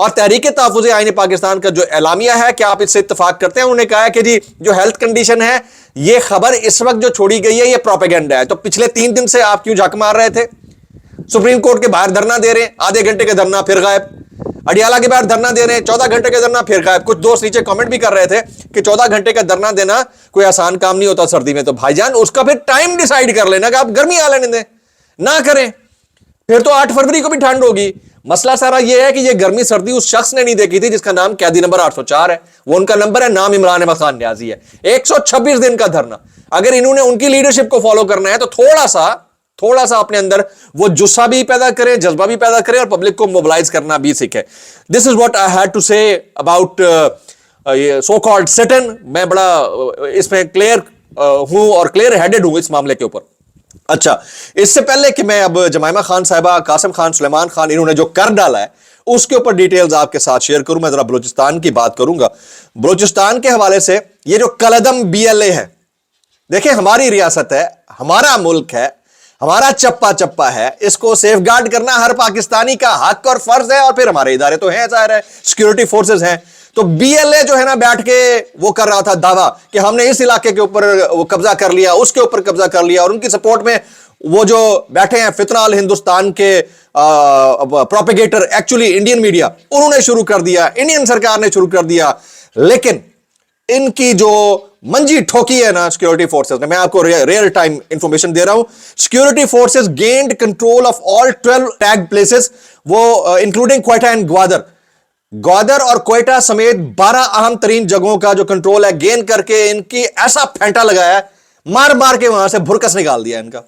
اور تحریک تحفظ آئین پاکستان کا جو اعلامیہ ہے کہ آپ اس سے اتفاق کرتے ہیں، انہوں نے کہا ہے کہ جی جو ہیلتھ کنڈیشن ہے یہ خبر اس وقت جو چھوڑی گئی ہے یہ پروپیگنڈا ہے. تو پچھلے 3 دن سے آپ کیوں جھک مار رہے تھے؟ سپریم کورٹ کے باہر دھرنا دے رہے ہیں، آدھے گھنٹے کا دھرنا پھر غائب. اڈیالہ کے باہر دھرنا دے رہے ہیں، 14 گھنٹے کا دھرنا پھر غائب. کچھ دوست نیچے کامنٹ بھی کر رہے تھے کہ 14 گھنٹے کا دھرنا دینا کوئی آسان کام نہیں ہوتا سردی میں. تو بھائی جان اس کا پھر ٹائم ڈیسائیڈ کر لینا کہ آپ گرمی آ لینے دیں، نہ کریں، پھر تو 8 فروری کو بھی ٹھنڈ ہوگی. مسئلہ سارا یہ ہے کہ یہ گرمی سردی اس شخص نے نہیں دیکھی تھی جس کا نام قیدی نمبر 804 ہے. وہ ان کا نمبر ہے، نام عمران احمد خان نیازی ہے. 126 دن کا دھرنا. اگر انہوں نے ان کی لیڈرشپ کو فالو کرنا ہے تو تھوڑا سا اپنے اندر وہ جسہ بھی پیدا کریں، جذبہ بھی پیدا کریں، اور پبلک کو موبلائز کرنا بھی سیکھیں. This is what I had to say about so called stun. میں بڑا اس میں کلیئر ہوں اور کلیئر ہیڈڈ ہوں اس معاملے کے اوپر. اچھا، اس سے پہلے کہ میں اب جمائمہ خان صاحبہ، قاسم خان، سلیمان خان انہوں نے جو کر ڈالا ہے اس کے اوپر ڈیٹیلز آپ کے ساتھ شیئر کروں، میں ذرا بلوچستان کی بات کروں گا. بلوچستان کے حوالے سے یہ جو کلعدم BLA ہے، دیکھیں ہماری ریاست ہے، ہمارا ملک ہے، ہمارا چپا ہے، اس کو سیف گارڈ کرنا ہر پاکستانی کا حق اور فرض ہے. اور پھر ہمارے ادارے تو ہیں، ظاہر ہے سیکورٹی فورسز ہیں. تو BLA جو ہے نا بیٹھ کے وہ کر رہا تھا دعویٰ کہ ہم نے اس علاقے کے اوپر وہ قبضہ کر لیا، اس کے اوپر قبضہ کر لیا، اور ان کی سپورٹ میں وہ جو بیٹھے ہیں فتنہ ہندوستان کے پروپیگیٹر، ایکچولی انڈین میڈیا، انہوں نے شروع کر دیا، انڈین سرکار نے شروع کر دیا. لیکن ان کی جو منجی ٹھوکی ہے نا سیکورٹی فورسز نے، میں آپ کو ریئل ٹائم انفارمیشن دے رہا ہوں. Security forces gained control of all 12 tag places, وہ انکلوڈنگ کوئٹہ اینڈ گوادر اور کوئٹہ سمیت 12 اہم ترین جگہوں کا جو کنٹرول ہے گین کر کے ان کی ایسا پھینٹا لگایا ہے، مار کے وہاں سے بھرکس نکال دیا ان کا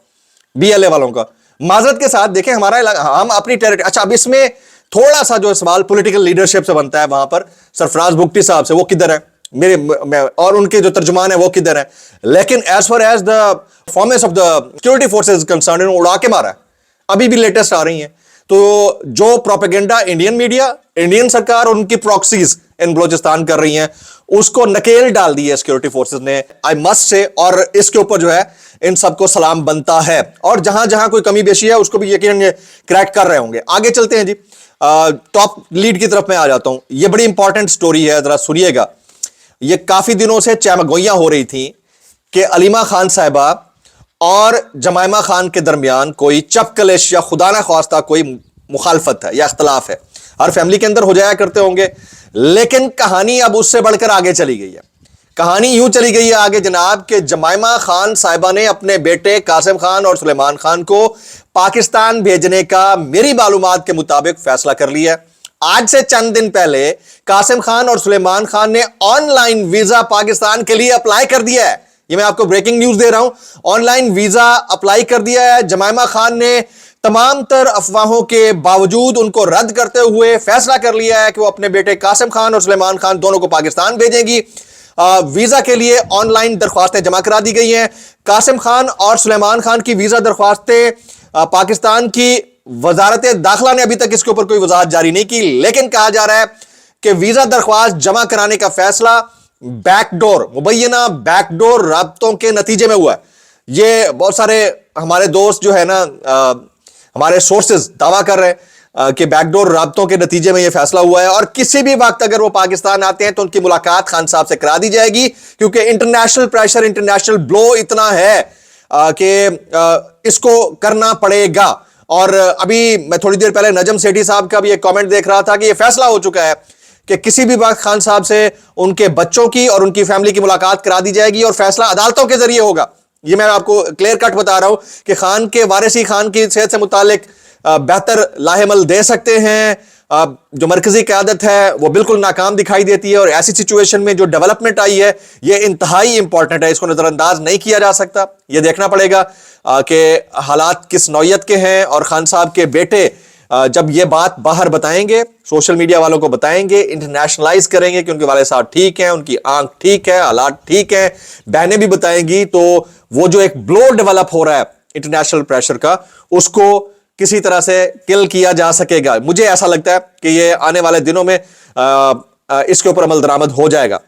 BLA والوں کا. معذرت کے ساتھ دیکھیں ہمارا ہم اپنی ٹیریٹری. اچھا، اب اس میں تھوڑا سا جو سوال پولیٹیکل لیڈرشپ سے بنتا ہے وہاں پر، سرفراز بگٹی صاحب سے، وہ کدھر ہے اور ان کے جو ترجمان ہیں وہ کدھر ہیں. لیکن as far as the performance of the security forces concern, انہوں نے اڑا کے مارا ہے. ابھی بھی لیٹسٹ آ رہی ہیں. تو جو پروپیگنڈا انڈین میڈیا، انڈین سرکار اور ان کی پراکسیز ان بلوچستان کر رہی ہیں، اس کو نکیل ڈال دی ہے سیکورٹی فورسز نے، آئی مسٹ سے. اور اس کے اوپر جو ہے ان سب کو سلام بنتا ہے. اور جہاں جہاں کوئی کمی بیشی ہے اس کو بھی یقیناً کریکٹ کر رہے ہوں گے. آگے چلتے ہیں جی، ٹاپ لیڈ کی طرف میں آ جاتا ہوں. یہ بڑی امپورٹنٹ سٹوری ہے، ذرا سنیے گا. یہ کافی دنوں سے چمگوئیاں ہو رہی تھیں کہ علیمہ خان صاحبہ اور جمائمہ خان کے درمیان کوئی چپ کلش یا خدا نہ خواستہ کوئی مخالفت ہے یا اختلاف ہے. ہر فیملی کے اندر ہو جایا کرتے ہوں گے، لیکن کہانی اب اس سے بڑھ کر آگے چلی گئی ہے. کہانی یوں چلی گئی ہے آگے جناب کہ جمائمہ خان صاحبہ نے اپنے بیٹے قاسم خان اور سلیمان خان کو پاکستان بھیجنے کا میری معلومات کے مطابق فیصلہ کر لیا. آج سے چند دن پہلے قاسم خان اور سلیمان خان نے آن لائن ویزا پاکستان کے لیے اپلائی کر دیا ہے. یہ میں آپ کو بریکنگ نیوز دے رہا ہوں. آن لائن ویزا اپلائی کر دیا ہے. جمائمہ خان نے تمام تر افواہوں کے باوجود ان کو رد کرتے ہوئے فیصلہ کر لیا ہے کہ وہ اپنے بیٹے قاسم خان اور سلیمان خان دونوں کو پاکستان بھیجیں گی. ویزا کے لیے آن لائن درخواستیں جمع کرا دی گئی ہیں. قاسم خان اور سلیمان خان کی ویزا درخواستیں پاکستان کی وزارت داخلہ نے ابھی تک اس کے اوپر کوئی وضاحت جاری نہیں کی، لیکن کہا جا رہا ہے کہ ویزا درخواست جمع کرانے کا فیصلہ مبینہ بیک ڈور رابطوں کے نتیجے میں ہوا ہے. یہ بہت سارے ہمارے دوست جو ہے نا، ہمارے سورسز دعویٰ کر رہے ہیں کہ بیک ڈور رابطوں کے نتیجے میں یہ فیصلہ ہوا ہے، اور کسی بھی وقت اگر وہ پاکستان آتے ہیں تو ان کی ملاقات خان صاحب سے کرا دی جائے گی، کیونکہ انٹرنیشنل پریشر، انٹرنیشنل بلو اتنا ہے کہ اس کو کرنا پڑے گا. اور ابھی میں تھوڑی دیر پہلے نجم سیٹھی صاحب کا بھی ایک کامنٹ دیکھ رہا تھا کہ یہ فیصلہ ہو چکا ہے کہ کسی بھی وقت خان صاحب سے ان کے بچوں کی اور ان کی فیملی کی ملاقات کرا دی جائے گی، اور فیصلہ عدالتوں کے ذریعے ہوگا. یہ میں آپ کو کلیئر کٹ بتا رہا ہوں کہ خان کے وارثی خان کی صحت سے متعلق بہتر لاہ عمل دے سکتے ہیں. جو مرکزی قیادت ہے وہ بالکل ناکام دکھائی دیتی ہے، اور ایسی سچویشن میں جو ڈیولپمنٹ آئی ہے یہ انتہائی امپورٹنٹ ہے، اس کو نظر انداز نہیں کیا جا سکتا. یہ دیکھنا پڑے گا کہ حالات کس نوعیت کے ہیں، اور خان صاحب کے بیٹے جب یہ بات باہر بتائیں گے، سوشل میڈیا والوں کو بتائیں گے، انٹرنیشنلائز کریں گے کہ ان کے والد صاحب ٹھیک ہیں، ان کی آنکھ ٹھیک ہے، حالات ٹھیک ہیں، بہنیں بھی بتائیں گی، تو وہ جو ایک بلو ڈیولپ ہو رہا ہے انٹرنیشنل پریشر کا، اس کو کسی طرح سے کل کیا جا سکے گا. مجھے ایسا لگتا ہے کہ یہ آنے والے دنوں میں اس کے اوپر عمل درآمد ہو جائے گا.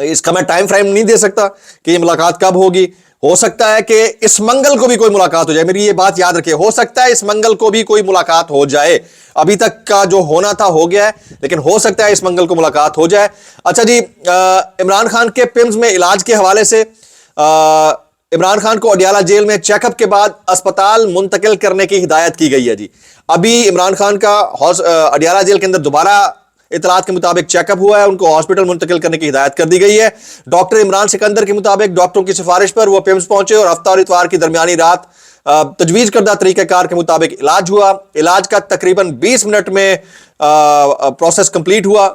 اس کا میں ٹائم فریم نہیں دے سکتا کہ یہ ملاقات کب ہوگی. ہو سکتا ہے کہ اس منگل کو بھی کوئی ملاقات ہو جائے. میری یہ بات یاد رکھیں, ہو سکتا ہے اس منگل کو بھی کوئی ملاقات ہو جائے. ابھی تک کا جو ہونا تھا ہو گیا ہے, لیکن ہو سکتا ہے اس منگل کو ملاقات ہو جائے. اچھا جی, عمران خان کے پمز میں علاج کے حوالے سے عمران خان کو اڈیالہ جیل میں چیک اپ کے بعد اسپتال منتقل کرنے کی ہدایت کی گئی ہے جی. ابھی عمران خان کا اڈیالہ جیل کے اندر دوبارہ اطلاعات کے مطابق چیک اپ ہوا ہے, ان کو ہاسپٹل منتقل کرنے کی ہدایت کر دی گئی ہے. ڈاکٹر عمران سکندر کے مطابق ڈاکٹروں کی سفارش پر وہ پیمز پہنچے اور ہفتہ اور اتوار کی درمیانی رات تجویز کردہ طریقہ کار کے مطابق علاج ہوا. علاج کا تقریباً 20 منٹ میں پروسیس کمپلیٹ ہوا.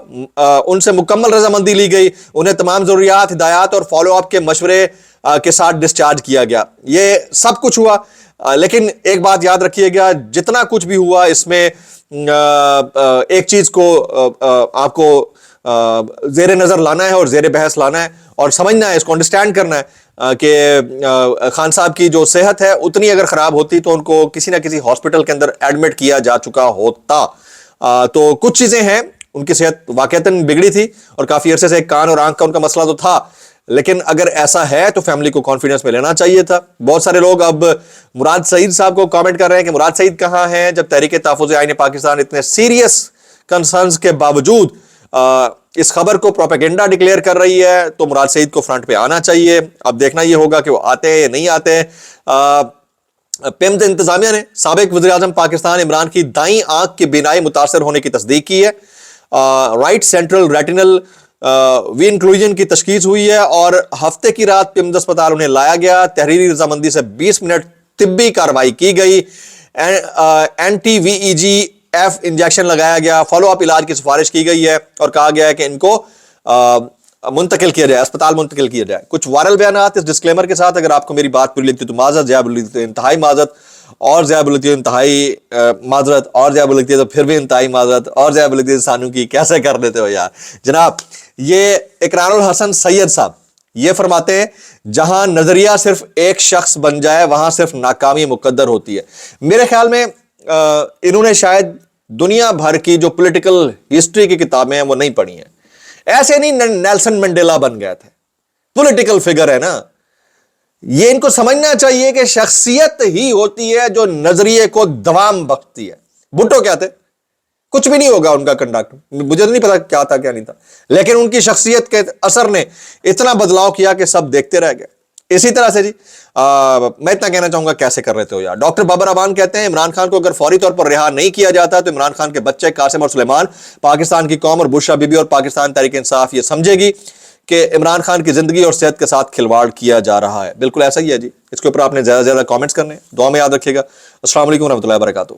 ان سے مکمل رضامندی لی گئی, انہیں تمام ضروریات, ہدایات اور فالو اپ کے مشورے کے ساتھ ڈسچارج کیا گیا. یہ سب کچھ ہوا, لیکن ایک بات یاد رکھیے گا, جتنا کچھ بھی ہوا اس میں ایک چیز کو آپ کو زیر نظر لانا ہے اور زیر بحث لانا ہے اور سمجھنا ہے, اس کو انڈرسٹینڈ کرنا ہے کہ خان صاحب کی جو صحت ہے اتنی اگر خراب ہوتی تو ان کو کسی نہ کسی ہاسپٹل کے اندر ایڈمٹ کیا جا چکا ہوتا. تو کچھ چیزیں ہیں, ان کی صحت واقعتاً بگڑی تھی اور کافی عرصے سے ایک کان اور آنکھ کا ان کا مسئلہ تو تھا, لیکن اگر ایسا ہے تو فیملی کو کانفیڈنس میں لینا چاہیے تھا. بہت سارے لوگ اب مراد سعید صاحب کو کامنٹ کر رہے ہیں کہ مراد سعید کہاں ہیں, جب تحریک تحفظ آئین پاکستان اتنے سیریس کنسرنز کے باوجود اس خبر کو پروپیگنڈا ڈکلیئر کر رہی ہے تو مراد سعید کو فرنٹ پہ آنا چاہیے. اب دیکھنا یہ ہوگا کہ وہ آتے ہیں یا نہیں آتے ہیں. پیمز انتظامیہ نے سابق وزیر اعظم پاکستان عمران کی دائیں آنکھ کی بینائی متاثر ہونے کی تصدیق کی ہے. رائٹ سینٹرل ریٹینل وی انکلوژن کی تشخیص ہوئی ہے اور ہفتے کی رات پیمز اسپتال انہیں لایا گیا. تحریری رضامندی سے 20 منٹ طبی کارروائی کی گئی. اینٹی وی ای جی ایف انجیکشن لگایا گیا. فالو اپ علاج کی سفارش کی گئی ہے اور کہا گیا ہے کہ ان کو منتقل کیا جائے, اسپتال منتقل کیا جائے. کچھ وائرل بیانات اس ڈسکلیمر کے ساتھ, اگر آپ کو میری بات پوری لگتی تو معذرت, زیادہ بولی تو انتہائی معذرت, اور زیادہ بولتی ہے انتہائی معذرت, اور زیادہ بولتی ہے تو پھر بھی انتہائی معذرت, اور زیادہ بولتی ہے سانو کی کیسے کر دیتے ہو یار. جناب یہ اقرار الحسن سید صاحب یہ فرماتے ہیں جہاں نظریہ صرف ایک شخص بن جائے وہاں صرف ناکامی مقدر ہوتی ہے. میرے خیال میں انہوں نے شاید دنیا بھر کی جو پولیٹیکل ہسٹری کی کتابیں ہیں وہ نہیں پڑھی ہیں. ایسے نہیں نیلسن منڈیلا بن گئے تھے, پولیٹیکل فگر ہے نا. یہ ان کو سمجھنا چاہیے کہ شخصیت ہی ہوتی ہے جو نظریے کو دوام بخشتی ہے. بھٹو کیا تھے, کچھ بھی نہیں ہوگا ان کا کنڈکٹ, مجھے نہیں پتا کیا تھا کیا نہیں تھا, لیکن ان کی شخصیت کے اثر نے اتنا بدلاؤ کیا کہ سب دیکھتے رہ گئے. اسی طرح سے جی میں اتنا کہنا چاہوں گا, کیسے کر رہے تھے ہو یار. ڈاکٹر بابر امان کہتے ہیں عمران خان کو اگر فوری طور پر رہا نہیں کیا جاتا تو عمران خان کے بچے قاسم اور سلیمان, پاکستان کی قوم اور بشرا بی بی اور پاکستان تحریک انصاف یہ سمجھے گی کہ عمران خان کی زندگی اور صحت کے ساتھ کھلواڑ کیا جا رہا ہے. بالکل ایسا ہی ہے جی. اس کے اوپر آپ نے زیادہ سے زیادہ کامنٹس کرنے, دعا میں یاد رکھیے گا. السلام علیکم ورحمۃ اللہ وبرکاتہ.